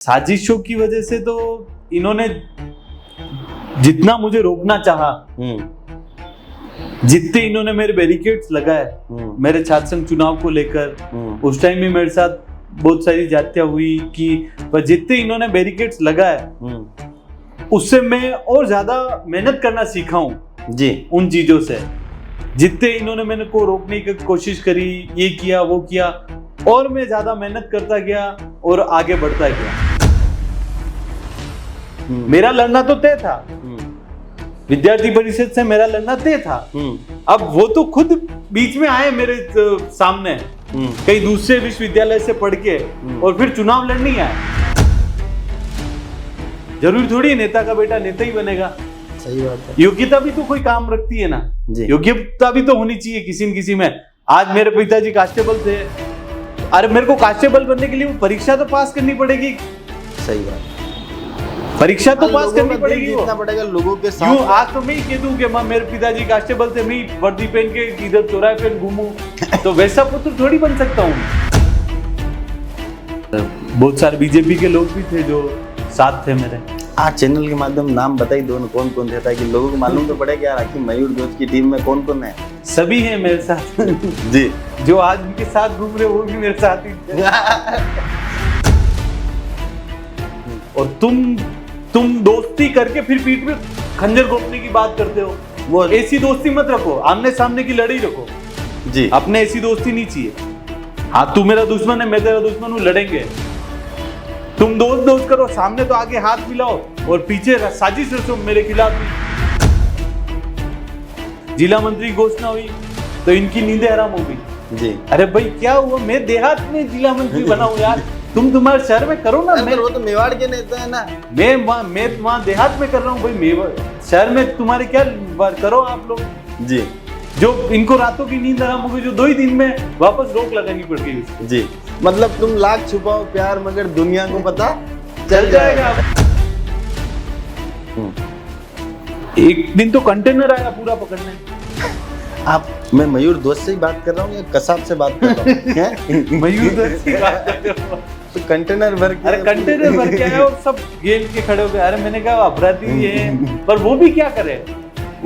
साजिशों की वजह से तो इन्होंने जितना मुझे रोकना चाहा, जितने इन्होंने मेरे बैरिकेड्स लगाए मेरे छात्र संघ चुनाव को लेकर, उस टाइम भी मेरे साथ बहुत सारी जातियां हुई कि पर जितने इन्होंने बैरिकेड्स लगाए उससे मैं और ज्यादा मेहनत करना सीखा हूँ जी। उन चीजों से जितने इन्होंने मेरे को रोकने की कोशिश करी, ये किया वो किया, और मैं ज्यादा मेहनत करता गया और आगे बढ़ता गया। मेरा लड़ना तो तय था, विद्यार्थी परिषद से मेरा लड़ना तय था। अब वो तो खुद बीच में आए मेरे सामने, कई दूसरे विश्वविद्यालय से पढ़ के, और फिर चुनाव लड़ने आए। जरूरी थोड़ी नेता का बेटा नेता ही बनेगा। सही बात है। योग्यता भी तो कोई काम रखती है ना, योग्यता भी तो होनी चाहिए किसी न किसी में। आज मेरे पिताजी कांस्टेबल थे, अरे मेरे को कांस्टेबल बनने के लिए वो परीक्षा तो पास करनी पड़ेगी। सही बात, परीक्षा तो पास करनी पड़ेगी, जीतना पड़ेगा लोगों के साथ। यूं आज तो मैं ही कह दूं कि मां मेरे पिताजी कांस्टेबल थे, मैं वर्दी पहन के इधर चौराहे पे घूमूं, तो वैसा पुत्र थोड़ी बन सकता हूं। बहुत सारे बीजेपी के लोग भी थे जो साथ थे मेरे। आज चैनल के माध्यम नाम बताई दो, कौन कौन थे, ताकि लोगों को मालूम तो पड़े कि यार आखिर मयूर दोस्त की टीम में कौन कौन है। सभी हैं मेरे साथ जी। जो आज उनके साथ घूम रहे वो भी मेरे साथ ही थे। और तुम दोस्ती करके फिर पीठ में खंजर घोंपने की बात करते हो। वो ऐसी दोस्ती मत रखो, आमने सामने की लड़ाई रखो जी। अपने ऐसी दोस्ती नहीं चाहिए। हाँ, तू मेरा दुश्मन है, मैं तेरा दुश्मन हूँ, लड़ेंगे। तुम दोस्त करो, सामने तो आगे हाथ मिलाओ और पीछे साजिश रचो मेरे खिलाफ भी। जिला मंत्री घोषणा हुई तो इनकी नींदें हराम हो गई जी। अरे भाई क्या हुआ, मैं देहात में जिला मंत्री बना हूँ यार, तुम तुम्हारे शहर में करो ना। मैं वो तो मेवाड़ के नेता है ना, मैं वहाँ देहात में कर रहा हूँ भाई। मेवाड़ शहर में तुम्हारे क्या करो आप लोग जी। जो इनको रातों की नींद हराम हो गई, जो 2 ही दिन में वापस रोक लगानी पड़ गई जी। मतलब तुम लाख छुपाओ प्यार, मगर दुनिया को पता चल जाएगा। एक दिन तो कंटेनर आया पूरा पकड़ने। मैं मयूर दोस्त से ही बात कर रहा हूँ या कसाब से बात कर रहा हूँ? मयूर दोस्त की बात कर रहे हो तो कंटेनर भर के, अरे कंटेनर भर के आया और सब गेल के खड़े हो गए। अरे मैंने कहा अपराधी है, पर वो भी क्या करे,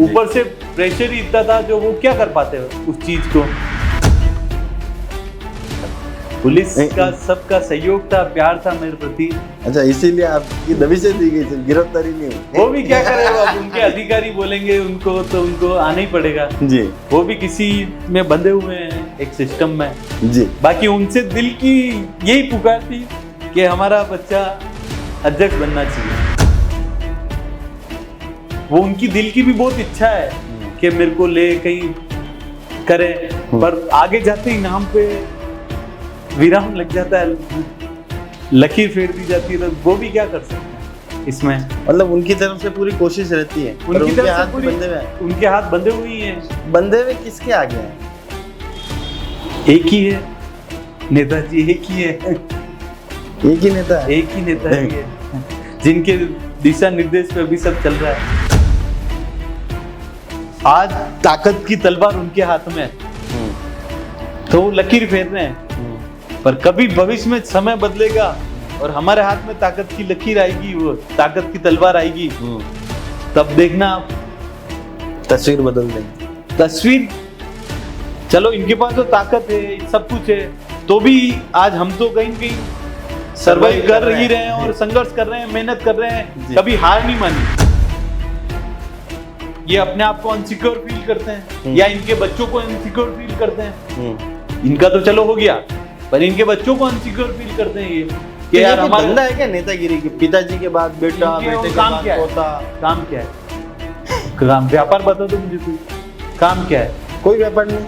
ऊपर से प्रेशर ही इतना था जो वो क्या कर पाते उस चीज को। पुलिस का सबका सहयोग था, प्यार था मेरे प्रति। अच्छा, इसीलिए आपकी दबी से दी गई, गिरफ्तारी नहीं हुई। वो भी क्या करे, अब उनके अधिकारी बोलेंगे उनको तो उनको आना ही पड़ेगा जी। वो भी किसी में बंधे हुए हैं एक सिस्टम में जी। बाकी उनसे दिल की यही पुकार थी कि हमारा बच्चा अध्यक्ष बनना चाहिए। वो उनकी दिल की भी बहुत इच्छा है कि मेरे को ले कहीं करे, पर आगे जाते ही नाम पे विराम लग जाता है, लकीर फेर दी जाती है, तो वो भी क्या कर सकते हैं इसमें। मतलब उनकी तरफ से पूरी कोशिश रहती है, उनके हाथ बंधे हुए हैं। उनके हाथ बंधे हुए ही हैं। बंधे हुए किसके आगे हैं? एक ही है नेताजी, एक ही है, एक ही नेता है, एक ही नेता है जिनके दिशा निर्देश पे अभी सब चल रहा है। आज ताकत की तलवार उनके हाथ में है, तो वो लकीर फेर रहे हैं, पर कभी भविष्य में समय बदलेगा और हमारे हाथ में ताकत की लकीर आएगी, वो ताकत की तलवार आएगी, तब देखना आप तस्वीर बदल देंगे। तस्वीर, चलो इनके पास तो ताकत है, सब कुछ है, तो भी आज हम तो कहीं कहीं सर्वाइव कर ही रहे हैं और संघर्ष कर रहे हैं, मेहनत कर रहे हैं, कभी हार नहीं मानी। ये अपने आप को अनसिक्योर फील करते हैं या इनके बच्चों को अनसिक्योर फील करते हैं। इनका तो चलो हो गया, पर इनके बच्चों को अनसिक्योर फील करते हैं ये कि यार हमारा धंधा है क्या नेतागिरी की? पिताजी के बाद बेटा, बेटे के बाद पोता। काम क्या है? काम व्यापार बता दो मुझे, कोई काम क्या है? कोई व्यापार नहीं,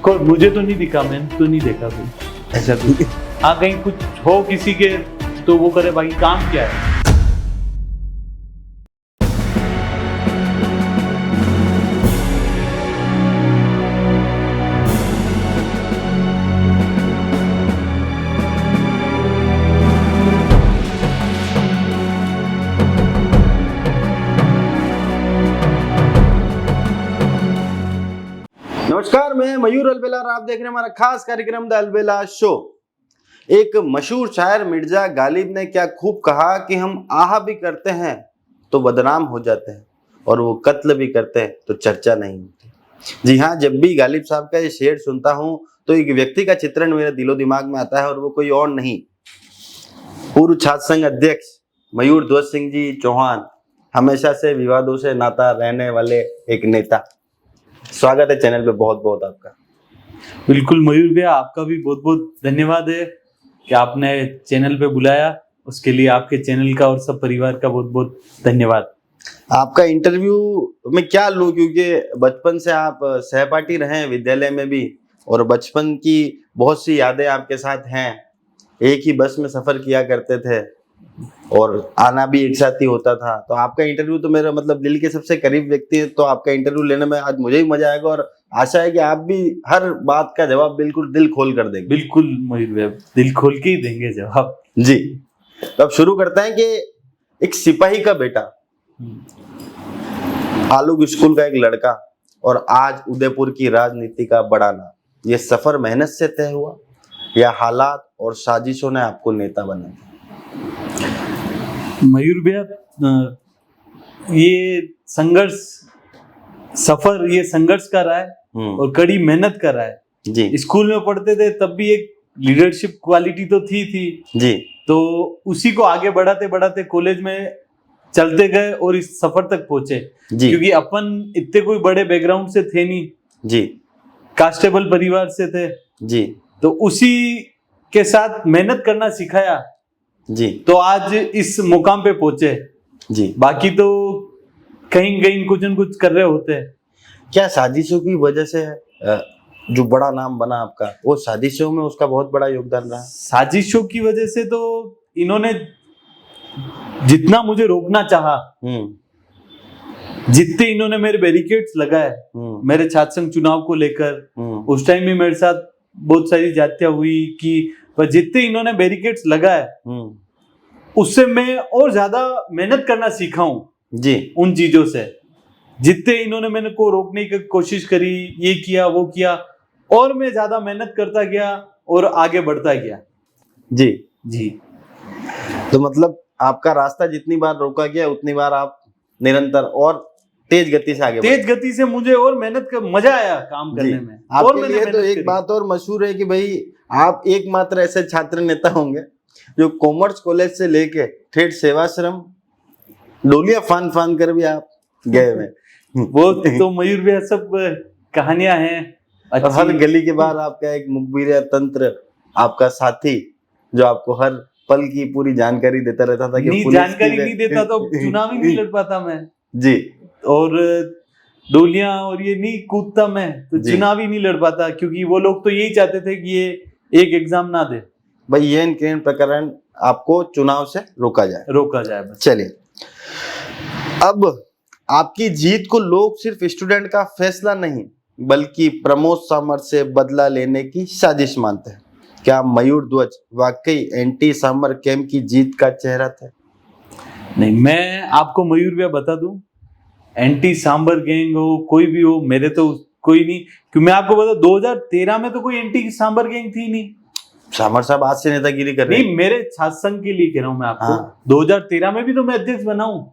कोई मुझे तो नहीं दिखा, मैंने तो नहीं देखा कोई ऐसा कुछ। हाँ, कहीं कुछ हो किसी के तो वो करे, बाकी काम क्या है? नमस्कार, मैं मयूर अलबेला और आप देख रहे हैं हमारा खास कार्यक्रम द अलबेला शो। एक मशहूर शायर मिर्जा गालिब ने क्या खूब कहा कि हम आह भी करते हैं तो बदनाम हो जाते हैं और वो कत्ल भी करते हैं तो चर्चा नहीं होती। जी हाँ, जब भी गालिब साहब का ये शेर सुनता हूँ तो एक व्यक्ति का चित्रण मेरे दिलो दिमाग में आता है और वो कोई और नहीं, पूर्व छात्र संघ अध्यक्ष मयूर ध्वज सिंह जी चौहान, हमेशा से विवादों से नाता रहने वाले एक नेता। स्वागत है चैनल पे बहुत बहुत आपका। बिल्कुल मयूर भैया, आपका भी बहुत बहुत धन्यवाद है कि आपने चैनल पे बुलाया, उसके लिए आपके चैनल का और सब परिवार का बहुत बहुत धन्यवाद। आपका इंटरव्यू में क्या लूं, क्योंकि बचपन से आप सहपाठी रहे हैं विद्यालय में भी और बचपन की बहुत सी यादें आपके साथ हैं। एक ही बस में सफर किया करते थे और आना भी एक साथ ही होता था। तो आपका इंटरव्यू तो मेरा मतलब दिल के सबसे करीब व्यक्ति है, तो आपका इंटरव्यू लेने में आज मुझे भी मजा आएगा और आशा है कि आप भी हर बात का जवाब बिल्कुल दिल खोल कर देंगे। बिल्कुल मयूर भैया, दिल खोल के ही देंगे जवाब जी। तो अब शुरू करते हैं कि एक सिपाही का बेटा, आलोक स्कूल का एक लड़का और आज उदयपुर की राजनीति का बड़ा नाम, ये सफर मेहनत से तय हुआ या हालात और साजिशों ने आपको नेता बनाया? मयूर भैया, ये संघर्ष का रहा है और कड़ी मेहनत कर रहा है जी। स्कूल में पढ़ते थे तब भी एक लीडरशिप क्वालिटी तो थी जी। तो उसी को आगे बढ़ाते बढ़ाते कॉलेज में चलते गए और इस सफर तक पहुंचे जी। क्योंकि अपन इतने कोई बड़े बैकग्राउंड से थे नहीं जी, कांस्टेबल परिवार से थे जी। तो उसी के साथ मेहनत करना सिखाया जी। तो आज इस मुकाम पे पहुंचे जी। बाकी तो कहीं कहीं कुछ न कुछ कर रहे होते हैं। क्या साजिशों की वजह से जो बड़ा नाम बना आपका, वो साजिशों में उसका बहुत बड़ा योगदान रहा? साजिशों की वजह से तो इन्होंने जितना मुझे रोकना चाहा, जितने इन्होंने मेरे बैरिकेड्स लगाए मेरे छात्र संघ चुनाव को लेकर, उस टाइम भी मेरे साथ बहुत सारी जातियां हुई कि पर जितने इन्होंने बैरिकेड्स लगाए उससे मैं और ज्यादा मेहनत करना सीखा हूं जी। उन चीजों से जितने इन्होंने मेरे को रोकने की कोशिश करी, ये किया वो किया, और मैं ज्यादा मेहनत करता गया और आगे बढ़ता गया। जी। जी। तो मतलब आपका रास्ता जितनी बार रोका गया उतनी बार आप निरंतर और तेज गति से आगे बढ़े। तेज गति से मुझे और मेहनत कर मजा आया काम करने में। आपके लिए तो एक बात और मशहूर है कि भाई आप एकमात्र ऐसे छात्र नेता होंगे जो कॉमर्स कॉलेज से लेके ठेठ सेवाश्रम डोलिया फान फान कर भी आप गए हुए। वो तो मयूर भैया सब कहानियां हैं। और हर गली के बाहर आपका एक मुखबिर तंत्र, आपका साथी जो आपको हर पल की पूरी जानकारी देता रहता था कि नहीं, जानकारी नहीं देता तो चुनाव ही नहीं लड़ पाता मैं जी। और डोलियां और ये नहीं कूदता मैं तो चुनाव ही नहीं लड़ पाता क्योंकि वो लोग तो यही चाहते थे कि ये एक एग्जाम ना दे भाई, ये किरण प्रकरण आपको चुनाव से रोका जाए। चलिए, अब आपकी जीत को लोग सिर्फ स्टूडेंट का फैसला नहीं बल्कि प्रमोद सामर से बदला लेने की साजिश मानते हैं। क्या मयूर ध्वज वाकई एंटी सामर कैंप की जीत का चेहरा था? नहीं, मैं आपको मयूर भैया बता दूं, एंटी सांबर गैंग हो कोई भी हो, मेरे तो कोई नहीं, क्योंकि मैं आपको बता 2013 में तो कोई एंटी सांबर गैंग थी नहीं। सामर साहब आज से नेतागिरी कर रहे हैं। नहीं, मेरे छात्र संघ के लिए कह रहा हूं मैं आपको। हाँ। 2013 में भी तो मैं अध्यक्ष बना हूं।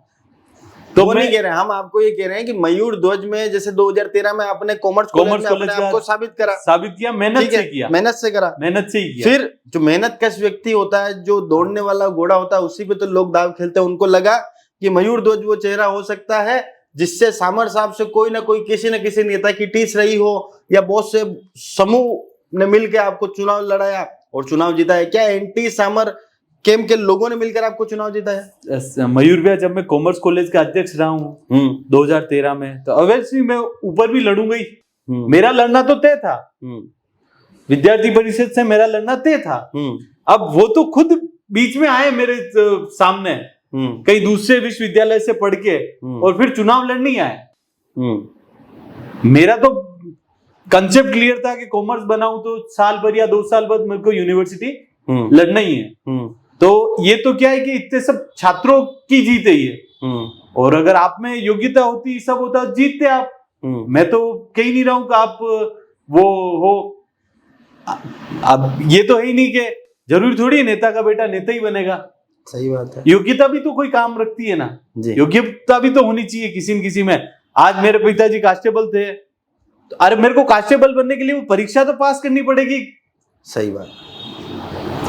तो मैं नहीं कह रहे हैं, हम आपको ये कह रहे हैं कि मयूर ध्वज में जैसे 2013 में आपने कॉमर्स कॉलेज में आपको साबित किया, मेहनत से किया। फिर जो मेहनत कश व्यक्ति होता है, जो दौड़ने वाला घोड़ा होता है, उसी पे तो लोग दाव खेलते हैं। उनको लगा कि मयूर ध्वज वो चेहरा हो सकता है जिससे सामर साहब से कोई ना कोई किसी न किसी नेता की टीस रही हो या बहुत से समूह ने मिलकर आपको चुनाव लड़ाया और चुनाव जीता है। क्या एंटी सामर कैंप के लोगों ने मिलकर आपको चुनाव जीता है? मयूर भैया, जब मैं कॉमर्स कॉलेज का अध्यक्ष रहा हूँ 2013 में, तो ऑब्वियसली मैं ऊपर भी लड़ूंगा ही। मेरा लड़ना तो तय था, विद्यार्थी परिषद से मेरा लड़ना तय था। अब वो तो खुद बीच में आए मेरे सामने कई दूसरे विश्वविद्यालय से पढ़ के और फिर चुनाव लड़ने आए। मेरा तो कंसेप्ट क्लियर था कि कॉमर्स बनाऊं तो साल भर या 2 साल बाद मेरे को यूनिवर्सिटी लड़ना ही है। तो ये तो क्या है कि इतने सब छात्रों की जीत है ये, और अगर आप में योग्यता होती, सब होता, जीतते आप। मैं तो कह नहीं रहा हूं कि आप वो हो। अब ये तो है ही नहीं कि जरूरी थोड़ी है नेता का बेटा नेता ही बनेगा। सही बात है। योग्यता भी तो कोई काम रखती है ना, योग्यता भी तो होनी चाहिए किसी न किसी में। आज मेरे पिताजी कांस्टेबल थे, अरे मेरे को कांस्टेबल बनने के लिए वो परीक्षा तो पास करनी पड़ेगी। सही बात,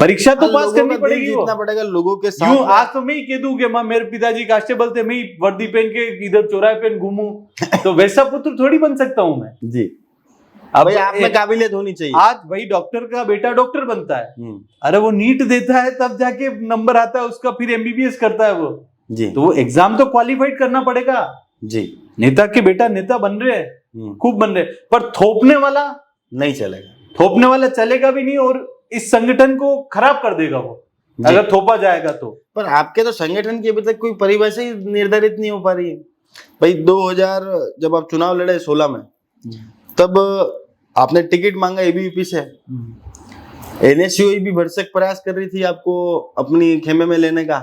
परीक्षा तो पास करनी पड़ेगी, जीतना पड़ेगा लोगों के साथ। आज तो मैं ही कह दूं कि मां मेरे पिताजी कांस्टेबल थे, मैं ही वर्दी पहन के इधर चौराहे पे घूमूं, तो वैसा पुत्र थोड़ी बन सकता हूं मैं जी। अब भाई आप में काबिलियत होनी चाहिए। आज भाई डॉक्टर का बेटा डॉक्टर बनता है, अरे वो नीट देता है तब जाके नंबर आता है उसका, फिर एमबीबीएस करता है वो जी। तो वो एग्जाम तो क्वालिफाइड करना पड़ेगा जी। नेता के बेटा नेता बन रहे हैं, खूब बन रहे, पर थोपने वाला नहीं चलेगा, थोपने वाला चलेगा भी नहीं, और इस संगठन को खराब कर देगा वो अगर थोपा जाएगा तो। पर आपके तो संगठन की अभी तक कोई परिभाषा ही निर्धारित नहीं हो पा रही है भाई। 2000 जब आप चुनाव लड़े 16 में, तब आपने टिकट मांगा एबीवीपी से, एनएसयूआई भी भरसक प्रयास कर रही थी आपको अपनी खेमे में लेने का।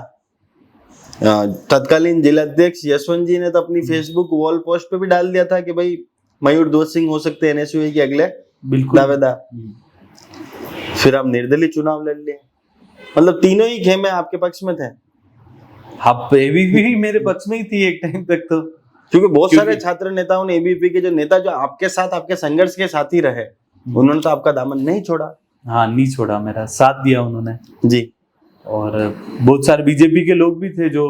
तत्कालीन जिलाध्यक्ष यशवंत जी ने तो अपनी फेसबुक वॉल पोस्ट पे भी डाल दिया था कि भाई मयूर ध्वज सिंह हो सकते हैं एनएसयूआई के अगले दावेदार। फिर आप निर्दलीय चुनाव लड़ लिए, मतलब तीनों ही खेमे आपके पक्ष में थे। हाँ, एबीवीपी भी मेरे पक्ष में ही थी एक टाइम तक तो, क्योंकि बहुत सारे छात्र नेताओं ने, एबीवीपी के जो नेता जो आपके साथ आपके संघर्ष के साथी रहे, उन्होंने तो आपका दामन नहीं छोड़ा। हाँ, नहीं छोड़ा, मेरा साथ दिया उन्होंने जी। और बहुत सारे बीजेपी के लोग भी थे जो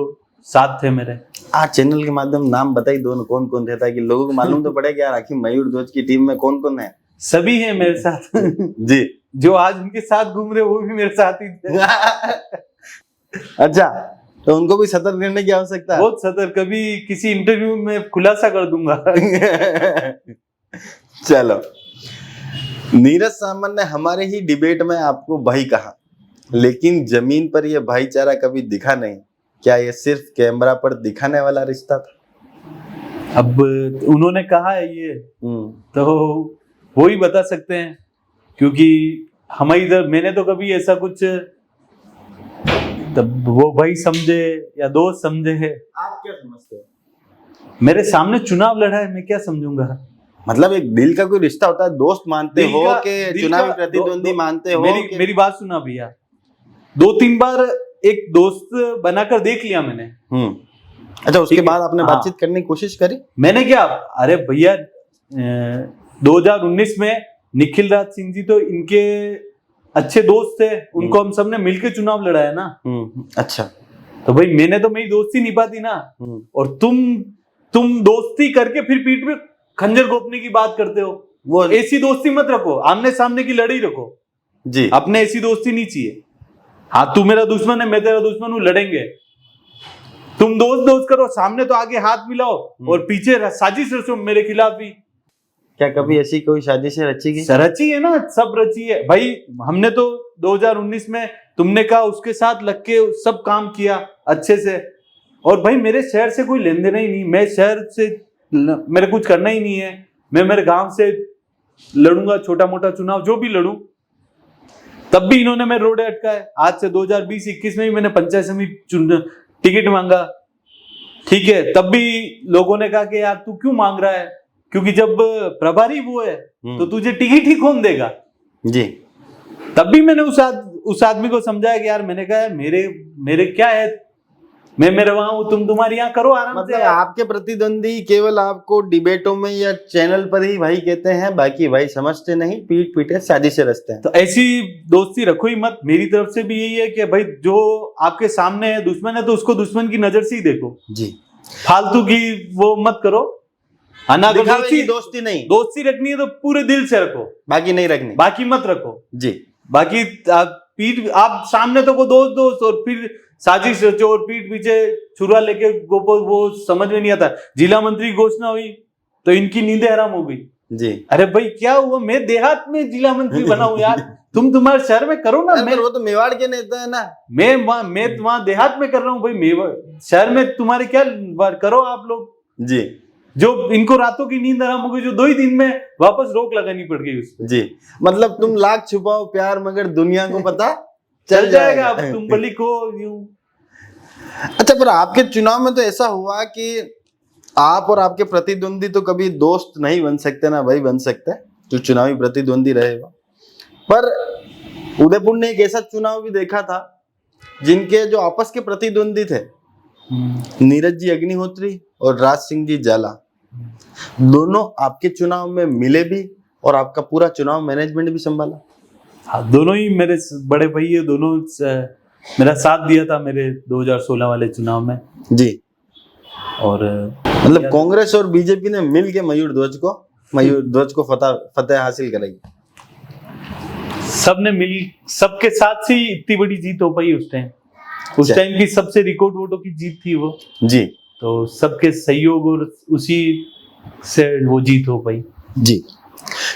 साथ थे मेरे। आज चैनल के माध्यम नाम बताई दो, कौन कौन थे, ताकि लोगों को मालूम तो पड़े कि यार आखिर मयूर ध्वज की टीम में कौन कौन है। सभी हैं मेरे साथ जी। जो आज उनके साथ घूम रहे वो भी मेरे साथ ही थे अच्छा, तो उनको भी सतर्क रहने की आवश्यकता है। बहुत सतर्क, कभी किसी इंटरव्यू में खुलासा कर दूंगा चलो, नीरज सामंत ने हमारे ही डिबेट में आपको भाई कहा, लेकिन जमीन पर यह भाईचारा कभी दिखा नहीं। क्या ये सिर्फ कैमरा पर दिखाने वाला रिश्ता था? अब उन्होंने कहा है ये, तो वो ही बता सकते हैं, क्योंकि हम इधर, मैंने तो कभी ऐसा कुछ तब वो भाई समझे या दोस्त समझे है। आप क्या समझते हो? मेरे सामने चुनाव लड़ा है, मैं क्या समझूंगा? मतलब एक दिल का कोई रिश्ता होता है, दोस्त मानते हो कि चुनावी प्रतिद्वंदी मानते हो? मेरी बात सुना भैया, 2-3 बार एक दोस्त बनाकर देख लिया मैंने। अच्छा, उसके बाद आपने बातचीत करने की कोशिश करी? मैंने क्या, अरे भैया 2019 में निखिल राज सिंह जी तो इनके अच्छे दोस्त थे, उनको हम सबने मिलकर चुनाव लड़ा है ना। अच्छा, तो भाई मैंने तो मेरी दोस्ती निभाती ना, और तुम दोस्ती करके फिर पीठ में खंजर घोंपने की बात करते हो। वो ऐसी दोस्ती मत रखो, आमने सामने की लड़ाई रखो जी। अपने ऐसी दोस्ती नहीं चाहिए। हाँ, तू मेरा दुश्मन है, मैं तेरा दुश्मन हूं, लड़ेंगे। तुम दोस्त करो, सामने तो आगे हाथ मिलाओ और पीछे साजिश रचो मेरे खिलाफ भी। क्या कभी ऐसी कोई साजिश रची गई? रची है ना, सब रची है भाई। हमने तो 2019 में तुमने कहा उसके साथ लग के सब काम किया अच्छे से, और भाई मेरे शहर से कोई लेन देना ही नहीं, मैं शहर से मेरे कुछ करना ही नहीं है। मैं मेरे गांव से लड़ूंगा छोटा मोटा चुनाव, जो भी लड़ूं। तब भी इन्होंने मेरे रोडे अटकाए। आज से 2020-21 में भी मैंने पंचायत समिति टिकट मांगा, ठीक है, तब भी लोगों ने कहा कि यार तू क्यों मांग रहा है, क्योंकि जब प्रभारी वो है तो तुझे टिकट ही कौन देगा जी। तब भी मैंने उस आदमी को समझाया कि यार, मैंने कहा मेरे क्या है, मैं मेरे वहां हूं, तुम तुम्हारी यहाँ करो आराम से। मतलब आपके प्रतिद्वंदी केवल आपको डिबेटों में या चैनल पर ही भाई कहते हैं, बाकी भाई समझते नहीं, पीठ पीछे साजिशें रचते हैं। तो ऐसी दोस्ती रखो ही मत। मेरी तरफ से भी यही है कि भाई जो आपके सामने है दुश्मन है, तो उसको दुश्मन की नजर से ही देखो जी। फालतू की वो मत करो। दोस्ती नहीं, दोस्ती रखनी है तो पूरे दिल से रखो, बाकी नहीं रखनी, बाकी मत रखो जी। बाकी आप सामने तो को दोस्त और फिर साजिश रचो और पीठ पीछे छुरा लेके वो समझ में नहीं आता। जिला मंत्री की घोषणा हुई तो इनकी नींदें हराम हो गई जी। अरे भाई क्या हुआ, मैं देहात में जिला मंत्री बना हूं यार, तुम तुम्हारे शहर में करो ना। मैं वो तो मेवाड़ के नेता है ना, मैं वहां देहात में कर रहा हूँ भाई, मेवाड़ शहर में तुम्हारे क्या करो आप लोग जी। जो इनको रातों की नींद हराम हो गई, जो 2 ही दिन में वापस रोक लगानी पड़ गई उस जी। मतलब तुम लाख छुपाओ प्यार, मगर दुनिया को पता चल जाएगा। अब तुम बली को यूं। अच्छा, पर आपके चुनाव में तो ऐसा हुआ कि आप और आपके प्रतिद्वंदी तो कभी दोस्त नहीं बन सकते ना भाई बन सकते, जो चुनावी प्रतिद्वंदी रहे हो। पर उदयपुर ने एक ऐसा चुनाव भी देखा था जिनके जो आपस के प्रतिद्वंदी थे, नीरज जी अग्निहोत्री और राज सिंह जी जाला, दोनों आपके चुनाव में मिले भी और आपका पूरा चुनाव मैनेजमेंट भी संभाला। हाँ, दोनों ही मेरे बड़े भाई है, दोनों मेरा साथ दिया था मेरे 2016 वाले चुनाव में जी। और मतलब कांग्रेस और बीजेपी ने मिल के मयूर ध्वज को फतेह हासिल कराई। सबने मिल, सबके साथ से ही इतनी बड़ी जीत हो पाई उस टाइम की सबसे रिकॉर्ड वोटों की जीत थी वो जी। तो सबके सहयोग और उसी से वो जीत हो पाई जी।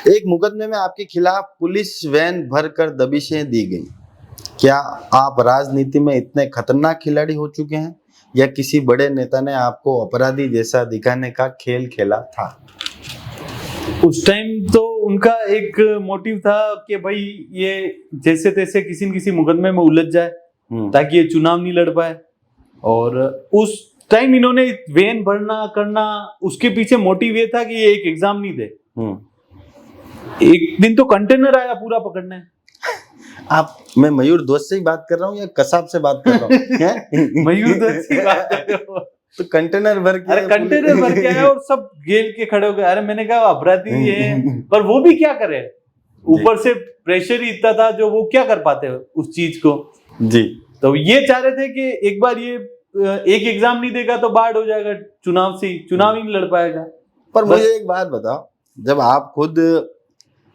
एक मुकदमे में आपके खिलाफ पुलिस वैन भरकर दबिशें दी गई। क्या आप राजनीति में इतने खतरनाक खिलाड़ी हो चुके हैं या किसी बड़े नेता ने आपको अपराधी जैसा दिखाने का खेल खेला था? उस टाइम तो उनका एक मोटिव था कि भाई ये जैसे तैसे किसी न किसी मुकदमे में उलझ जाए ताकि ये चुनाव नहीं लड़ पाए। और उस टाइम इन्होंने वैन भरना करना, उसके पीछे मोटिव ये था कि ये एक एग्जाम नहीं दे। एक दिन तो कंटेनर आया पूरा पकड़ने। मैं मयूर ध्वज से ही बात कर रहा हूँ या कसाब से बात कर रहा हूँ? मयूर ध्वज से बात कर रहे हो तो कंटेनर भर के, अरे कंटेनर भर के आया और सब गेल के खड़े हो गए। अरे मैंने कहा अपराधी है, पर वो भी क्या करे, ऊपर से प्रेशर ही इतना था जो वो क्या कर पाते उस चीज को जी। तो ये चाह रहे थे कि एक बार ये एक एग्जाम नहीं देगा तो बाढ़ हो जाएगा, चुनाव ही नहीं लड़ पाएगा। पर मुझे एक बात बताओ, जब आप खुद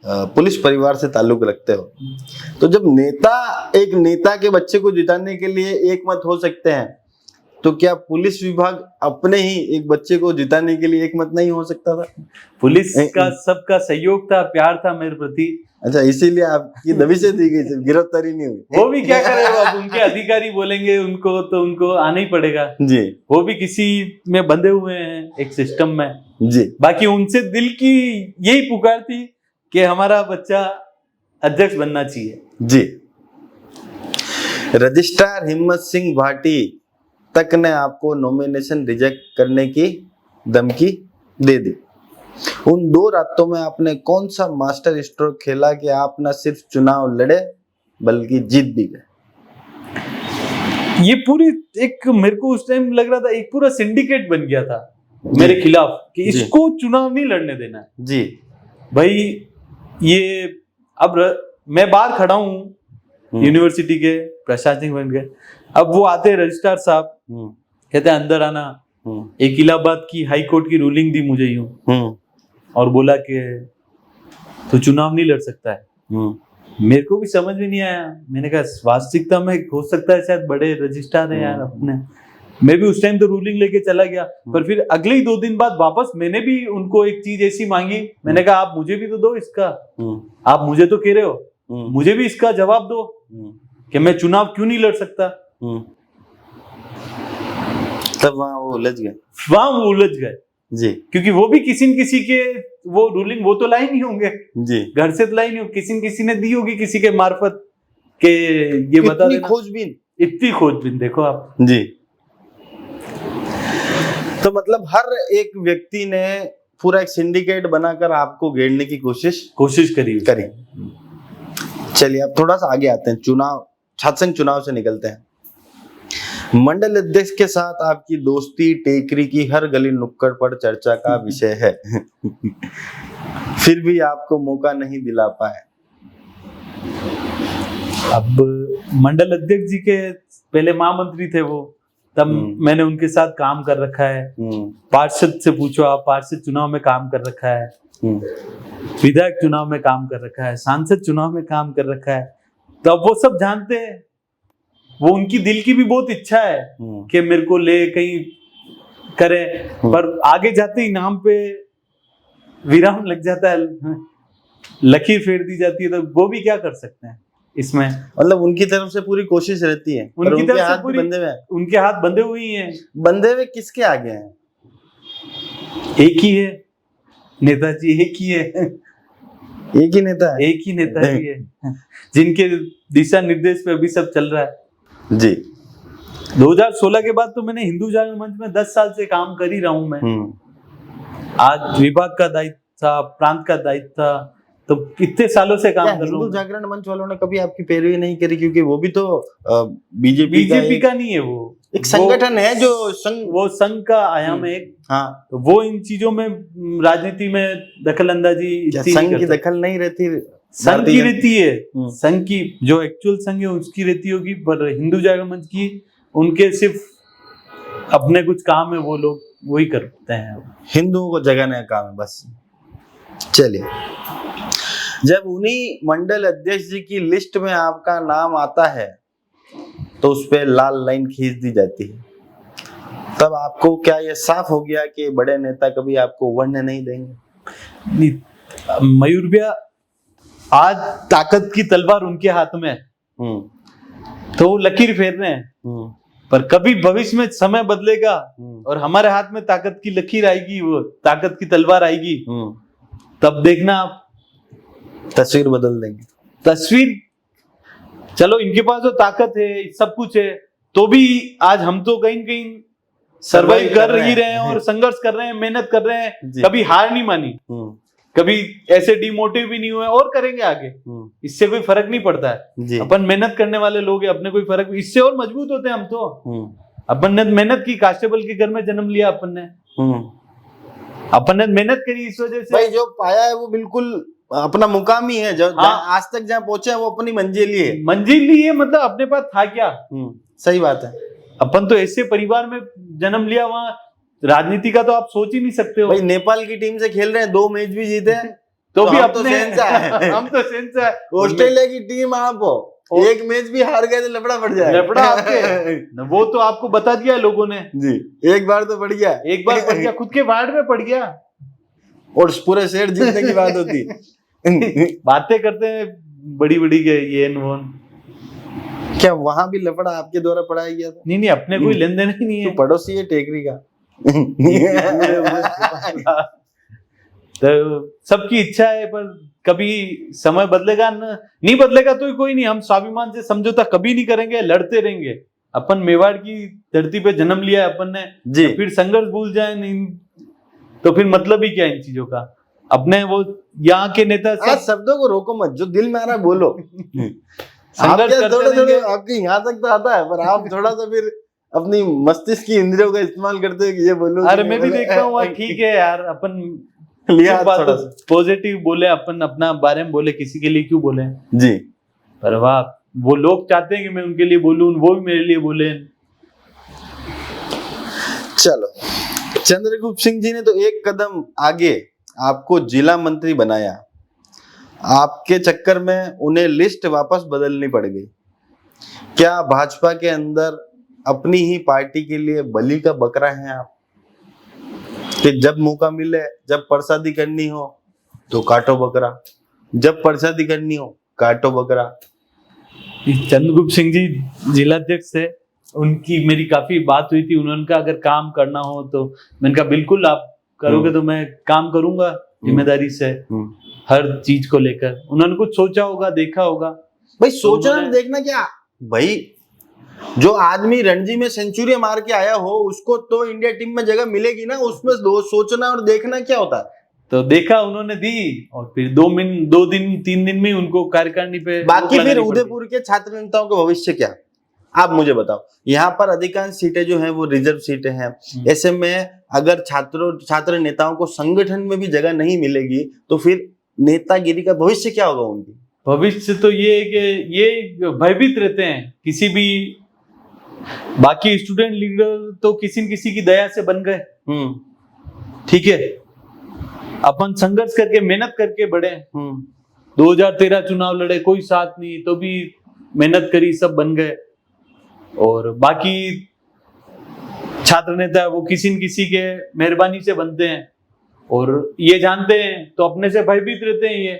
पुलिस परिवार से ताल्लुक रखते हो तो जब एक नेता के बच्चे को जिताने के लिए एक मत हो सकते हैं, तो क्या पुलिस विभाग अपने ही एक बच्चे को जिताने के लिए एक मत नहीं हो सकता था? पुलिस का सबका सहयोग था, प्यार था मेरे प्रति। अच्छा, इसीलिए आपकी दबिशें दी गई, गिरफ्तारी नहीं हुई। वो भी क्या करे, अब उनके अधिकारी बोलेंगे उनको तो उनको आना ही पड़ेगा जी। वो भी किसी में बंधे हुए हैं एक सिस्टम में जी। बाकी उनसे दिल की यही पुकार थी कि हमारा बच्चा अध्यक्ष बनना चाहिए जी। रजिस्ट्रार हिम्मत सिंह भाटी तक ने आपको नॉमिनेशन रिजेक्ट करने की धमकी दे दी। उन 2 रातों में आपने कौन सा मास्टर स्ट्रोक खेला कि आप न सिर्फ चुनाव लड़े बल्कि जीत भी गए? ये पूरी एक, मेरे को उस टाइम लग रहा था एक पूरा सिंडिकेट बन गया था मेरे खिलाफ कि इसको चुनाव नहीं लड़ने देना जी। भाई ये अब मैं बाहर खड़ा हूँ यूनिवर्सिटी के प्रशासनिक बन गए, अब वो आते रजिस्ट्रार साहब कहते हैं अंदर आना। एक इलाहाबाद की हाई कोर्ट की रूलिंग दी मुझे यूं और बोला कि तो चुनाव नहीं लड़ सकता है। मेरे को भी समझ में नहीं आया, मैंने कहा वास्तविकता में हो सकता है शायद बड़े रजिस्ट्रार हैं यार अपने। मैं भी उस टाइम तो रूलिंग लेके चला गया, पर फिर अगले ही 2 दिन बाद वापस मैंने भी उनको एक चीज ऐसी मांगी, मैंने कहा आप मुझे भी तो दो इसका, आप मुझे तो कह रहे हो, मुझे भी इसका जवाब दो कि मैं चुनाव क्यों नहीं लड़ सकता। तब वहां वो उलझ गए जी, क्योंकि वो भी किसी न किसी के वो रूलिंग वो तो लाई नहीं होंगे जी, घर से तो लाई नहीं होगी, किसी न किसी ने दी होगी किसी के मार्फत के ये बता देना। इतनी खोजबीन देखो आप जी। तो मतलब हर एक व्यक्ति ने पूरा एक सिंडिकेट बनाकर आपको घेरने की कोशिश करी। चलिए अब थोड़ा सा आगे आते हैं, छात्रसंघ चुनाव से निकलते हैं। मंडल अध्यक्ष के साथ आपकी दोस्ती टेकरी की हर गली नुक्कड़ पर चर्चा का विषय है फिर भी आपको मौका नहीं दिला पाए। अब मंडल अध्यक्ष जी के पहले महामंत्री थे वो, तब मैंने उनके साथ काम कर रखा है। पार्षद से पूछो आप, पार्षद चुनाव में काम कर रखा है, विधायक चुनाव में काम कर रखा है, सांसद चुनाव में काम कर रखा है, तो अब वो सब जानते हैं। वो उनकी दिल की भी बहुत इच्छा है कि मेरे को ले कहीं करे, पर आगे जाते ही नाम पे विराम लग जाता है, लकीर फेर दी जाती है, तो वो भी क्या कर सकते हैं इसमें। मतलब उनकी तरफ से पूरी कोशिश रहती है, उनकी तरफ से पूरी उनके हाथ बंधे हुए ही हैं। बंधे हुए किसके आगे हैं? एक ही है, नेताजी एक ही है, एक ही नेता है जिनके दिशा निर्देश पे अभी सब चल रहा है जी। 2016 के बाद तो मैंने हिंदू जागरण मंच में 10 साल से काम कर ही रहा हूं मैं। आज विभाग का दायित्व था, प्रांत का दायित्व था, तो कितने सालों से काम कर रहा हूँ। हिंदू जागरण मंच वालों ने कभी आपकी पैरवी नहीं करी? क्योंकि वो भी तो बीजेपी का नहीं है, वो एक संगठन है जो वो संघ का आयाम है एक। हाँ, तो वो इन चीजों में राजनीति में दखल अंदाजी, संघ की दखल नहीं रहती, संघ की रहती है। संघ की जो एक्चुअल संघ है उसकी रहती होगी, पर हिंदू जागरण मंच की उनके सिर्फ अपने कुछ काम है, वो लोग वही करते हैं, हिंदुओं को जगाने का काम है बस। चलिए, जब उन्हीं मंडल अध्यक्ष जी की लिस्ट में आपका नाम आता है तो उस पे लाल लाइन खींच दी जाती है, तब आपको क्या ये साफ हो गया कि बड़े नेता कभी आपको वरने नहीं देंगे? मयूर भैया, आज ताकत की तलवार उनके हाथ में है, तो वो लकीर फेर रहे हैं, पर कभी भविष्य में समय बदलेगा और हमारे हाथ में ताकत की लकीर आएगी, वो ताकत की तलवार आएगी, तब देखना आप तस्वीर बदल देंगे। तस्वीर, चलो इनके पास जो ताकत है, सब कुछ है, तो भी आज हम तो कहीं कहीं सर्वाइव कर ही रहे हैं और संघर्ष कर रहे हैं, मेहनत कर रहे हैं, कभी हार नहीं मानी, कभी ऐसे डिमोटिव भी नहीं हुए, और करेंगे आगे, इससे कोई फर्क नहीं पड़ता है। अपन मेहनत करने वाले लोग हैं, अपने कोई फर्क, इससे और मजबूत होते हैं हम तो। अपन ने मेहनत की, कांस्टेबल के घर में जन्म लिया अपन ने मेहनत करी, इस वजह से भाई जो पाया है वो बिल्कुल अपना मुकाम ही है। जो आज तक जहाँ पहुंचे वो अपनी मंजिल ही है। मंजिल ही है, मतलब अपने पास था क्या? सही बात है। अपन तो ऐसे परिवार में जन्म लिया, वहाँ राजनीति का तो आप सोच ही नहीं सकते हो। भाई नेपाल की टीम से खेल रहे हैं, 2 मैच भी जीते हैं, तो भी हम अपने तो सेंसा है। हम तो सेंसा है। ऑस्ट्रेलिया की टीम आप एक मैच भी हार गए तो लफड़ा पड़ जाए। लफड़ा आपके वो तो आपको बता दिया लोगों ने जी, एक बार तो पड़ गया, एक बार पड़ गया, खुद के वार्ड में पड़ गया, और पूरे शहर जीतने की बात होती। बातें करते हैं बड़ी बड़ी ये क्या वहां भी लफड़ा आपके द्वारा पढ़ाया गया था? नहीं, अपने कोई लेन देन ही नहीं है, तो पड़ोसी है टेकरी का। तो सबकी इच्छा है, पर कभी समय बदलेगा नहीं बदलेगा तो कोई नहीं, हम स्वाभिमान से समझौता कभी नहीं करेंगे, लड़ते रहेंगे। अपन मेवाड़ की धरती पे जन्म लिया है अपन ने जी, तो फिर संघर्ष भूल जाए नहीं तो फिर मतलब ही क्या इन चीजों का? अपने वो यहाँ के नेता शब्दों को रोको मत, जो दिल में आ रहा है बोलो। आपके यहाँ तक तो आता है, पर आप थोड़ा सा फिर अपनी मस्तिष्क की इंद्रियों का इस्तेमाल करते हैं कि ये बोलो। अरे मैं भी देखता हूँ, ठीक है यार, अपन पॉजिटिव बोले, अपन अपना बारे में बोले, किसी के लिए क्यों बोले जी? पर वाह, वो लोग चाहते हैं कि मैं उनके लिए बोलूं, वो भी मेरे लिए बोले। चलो, चंद्रगुप्त सिंह जी ने तो एक कदम आगे आपको जिला मंत्री बनाया, आपके चक्कर में उन्हें लिस्ट वापस बदलनी पड़ गई। क्या भाजपा के अंदर अपनी ही पार्टी के लिए बलि का बकरा हैं आप, कि जब मौका मिले, जब प्रसादी करनी हो तो काटो बकरा, जब प्रसादी करनी हो काटो बकरा? चंद्रगुप्त सिंह जी जिलाध्यक्ष है, उनकी मेरी काफी बात हुई थी, उन्होंने कहा अगर काम करना हो तो, मैंने कहा बिल्कुल आप करोगे तो मैं काम करूंगा जिम्मेदारी से, हर चीज को लेकर। उन्होंने कुछ सोचा होगा, देखा होगा। भाई सोचना देखना क्या भाई, जो आदमी रणजी में सेंचुरी मार के आया हो उसको तो इंडिया टीम में जगह मिलेगी ना, उसमें सोचना और देखना क्या होता है? तो देखा उन्होंने दी, और फिर 2 दिन 3 दिन में उनको कार्यकारिणी पे। बाकी फिर उदयपुर के छात्र नेताओं का भविष्य क्या, आप मुझे बताओ। यहाँ पर अधिकांश सीटें जो हैं वो रिजर्व सीटें हैं, ऐसे में अगर छात्र नेताओं को संगठन में भी जगह नहीं मिलेगी तो फिर नेतागिरी का भविष्य क्या होगा उनकी? भविष्य तो ये है कि ये भयभीत रहते हैं किसी भी, बाकी स्टूडेंट लीडर तो किसी न किसी की दया से बन गए, ठीक है, अपन संघर्ष करके मेहनत करके बढ़े, 2013 चुनाव लड़े, कोई साथ नहीं, तो भी मेहनत करी, सब बन गए। और बाकी छात्र नेता वो किसी न किसी के मेहरबानी से बनते हैं, और ये जानते हैं तो अपने से भयभीत रहते हैं। ये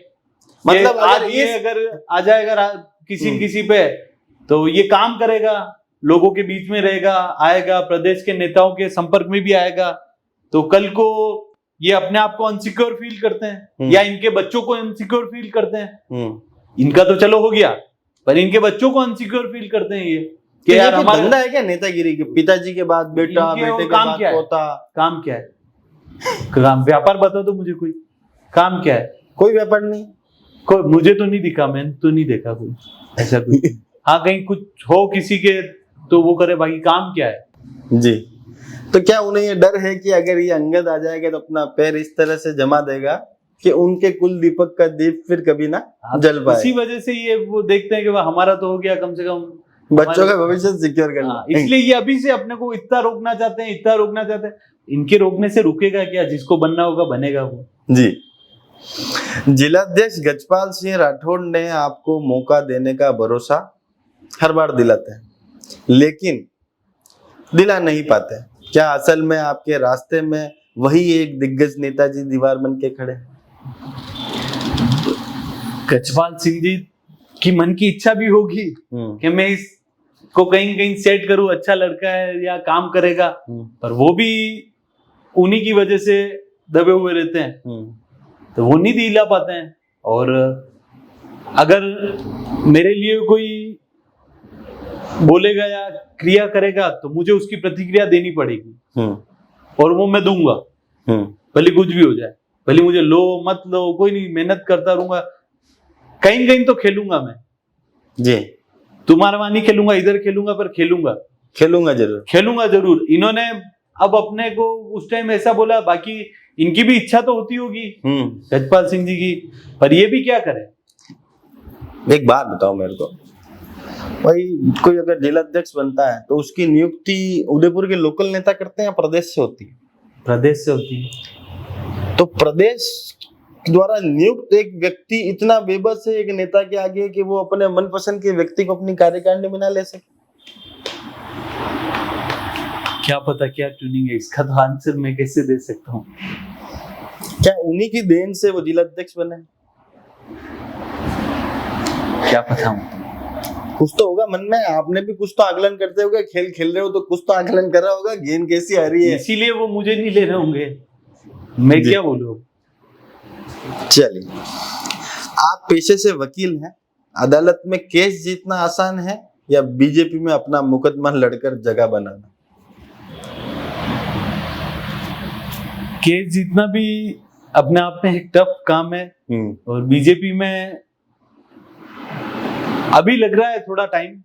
मतलब आज ये अगर आ जाएगा किसी न किसी पे तो ये काम करेगा, लोगों के बीच में रहेगा, आएगा, प्रदेश के नेताओं के संपर्क में भी आएगा, तो कल को ये अपने आप को अनसिक्योर फील करते हैं या इनके बच्चों को अनसिक्योर फील करते हैं। इनका तो चलो हो गया, पर इनके बच्चों को अनसिक्योर फील करते हैं ये कि यार हमारा धंधा है क्या नेतागिरी के? पिताजी के बाद बेटा, बेटे के बाद पोता। काम क्या है? काम व्यापार बता दो मुझे, कोई काम क्या है? कोई व्यापार नहीं। कोई मुझे तो नहीं दिखा, मैंने तो नहीं देखा कोई ऐसा कुछ। हाँ कहीं कुछ हो किसी के तो वो करे, बाकी काम क्या है जी। तो क्या उन्हें ये डर है कि अगर ये अंगद आ जाएगा तो अपना पैर इस तरह से जमा देगा कि उनके कुल दीपक का दीप फिर कभी ना जल पाए? इसी वजह से ये वो देखते हैं कि वह हमारा तो हो गया, कम से कम बच्चों का भविष्य सिक्योर करना। इसलिए ये अभी से अपने को इतना रोकना चाहते हैं, इतना रोकना चाहते हैं। इनके रोकने से रुकेगा क्या? जिसको बनना होगा बनेगा वो। जी। जिलाध्यक्ष गजपाल सिंह राठौड़ ने आपको मौका देने का भरोसा हर बार दिलाते हैं, लेकिन दिला नहीं पाते। क्या असल में आपके रास्ते में वही एक दिग्गज नेताजी दीवार बन के खड़े? गजपाल सिंह जी की मन की इच्छा भी होगी कि मैं इसको कहीं कहीं सेट करूं, अच्छा लड़का है या काम करेगा, पर वो भी उन्हीं की वजह से दबे हुए रहते हैं, तो वो नहीं दिला पाते हैं। और अगर मेरे लिए कोई बोलेगा या क्रिया करेगा तो मुझे उसकी प्रतिक्रिया देनी पड़ेगी, और वो मैं दूंगा, भले कुछ भी हो जाए, भले मुझे लो मत लो, कोई नहीं, मेहनत करता रहूंगा, कहीं कहीं तो खेलूंगा मैं जी। तुम्हारा वहां नहीं खेलूंगा, इधर खेलूंगा, पर खेलूंगा जरूर। इन्होंने अब अपने को उस टाइम ऐसा बोला, बाकी इनकी भी इच्छा तो होती होगी गजपाल सिंह जी की, पर ये भी क्या करे। एक बात बताओ मेरे को भाई, कोई अगर जिलाध्यक्ष बनता है तो उसकी नियुक्ति उदयपुर के लोकल नेता करते हैं या प्रदेश से होती है? प्रदेश से होती है। तो प्रदेश द्वारा नियुक्त एक व्यक्ति इतना बेबस है एक नेता के आगे कि वो अपने मनपसंद के व्यक्ति को अपनी कार्यकारिणी में ना ले सके? क्या पता क्या ट्यूनिंग है इसका, तो आंसर मैं कैसे दे सकता हूँ। क्या उन्हीं की देन से वो जिलाध्यक्ष बने? क्या पता, कुछ तो होगा मन में, आपने भी कुछ तो आकलन करते होगे, खेल खेल रहे हो तो कुछ तो आकलन कर रहा होगा, गेंद कैसी आ रही है, इसीलिए वो मुझे नहीं ले रहे होंगे, मैं क्या बोलूं। चलिए, आप पेशे से वकील हैं, अदालत में केस जीतना आसान है या बीजेपी में अपना मुकदमा लड़कर जगह बनाना? केस जीतना भी अपने आप में एक टफ काम है, और बीजेपी में अभी लग रहा है थोड़ा टाइम,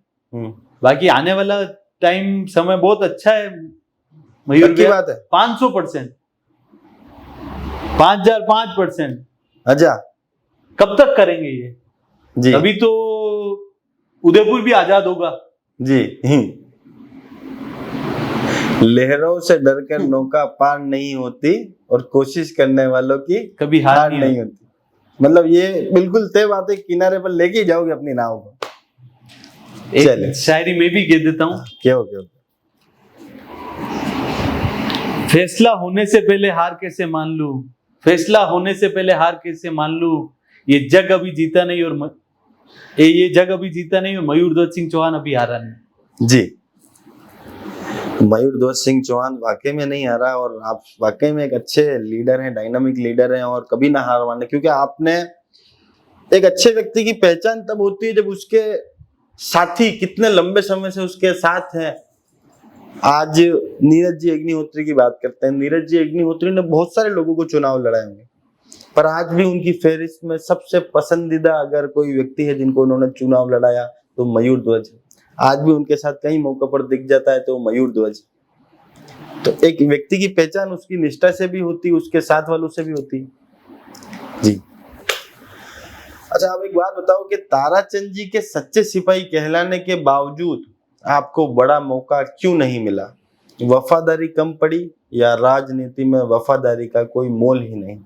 बाकी आने वाला टाइम समय बहुत अच्छा है। मयूर की बात है 500%, 5005%। अच्छा, कब तक करेंगे ये जी? अभी तो उदयपुर भी आजाद होगा जी। लहरों से डरकर नौका पार नहीं होती और कोशिश करने वालों की कभी हार नहीं होती। मतलब ये बिल्कुल तय बात है, किनारे पर लेके जाओगे अपनी नाव को। एक शायरी में भी कह देता हूँ, क्या फैसला होने से पहले हार कैसे मान लूं, फैसला होने से पहले हार कैसे मान लूं, ये जग अभी जीता नहीं और ये जग अभी जीता नहीं और मयूर ध्वज सिंह चौहान अभी हारा नहीं। जी, मयूर ध्वज सिंह चौहान वाकई में नहीं हारा, और आप वाकई में एक अच्छे लीडर हैं, डायनामिक लीडर हैं, और कभी ना हार माने, क्योंकि आपने एक अच्छे व्यक्ति की पहचान तब होती है जब उसके साथी कितने लंबे समय से उसके साथ हैं। आज नीरज जी अग्निहोत्री की बात करते हैं। नीरज जी अग्निहोत्री ने बहुत सारे लोगों को चुनाव लड़ाए होंगे, पर आज भी उनकी फहरिस्त में सबसे पसंदीदा अगर कोई व्यक्ति है जिनको उन्होंने चुनाव लड़ाया तो मयूर ध्वज। आज भी उनके साथ कई मौकों पर दिख जाता है तो मयूर ध्वज। तो एक व्यक्ति की पहचान उसकी निष्ठा से भी होती है, उसके साथ वालों से भी होती है। जी, अच्छा, आप एक बात बताओ कि ताराचंद जी के सच्चे सिपाही कहलाने के बावजूद आपको बड़ा मौका क्यों नहीं मिला? वफादारी कम पड़ी या राजनीति में वफादारी का कोई मोल ही नहीं?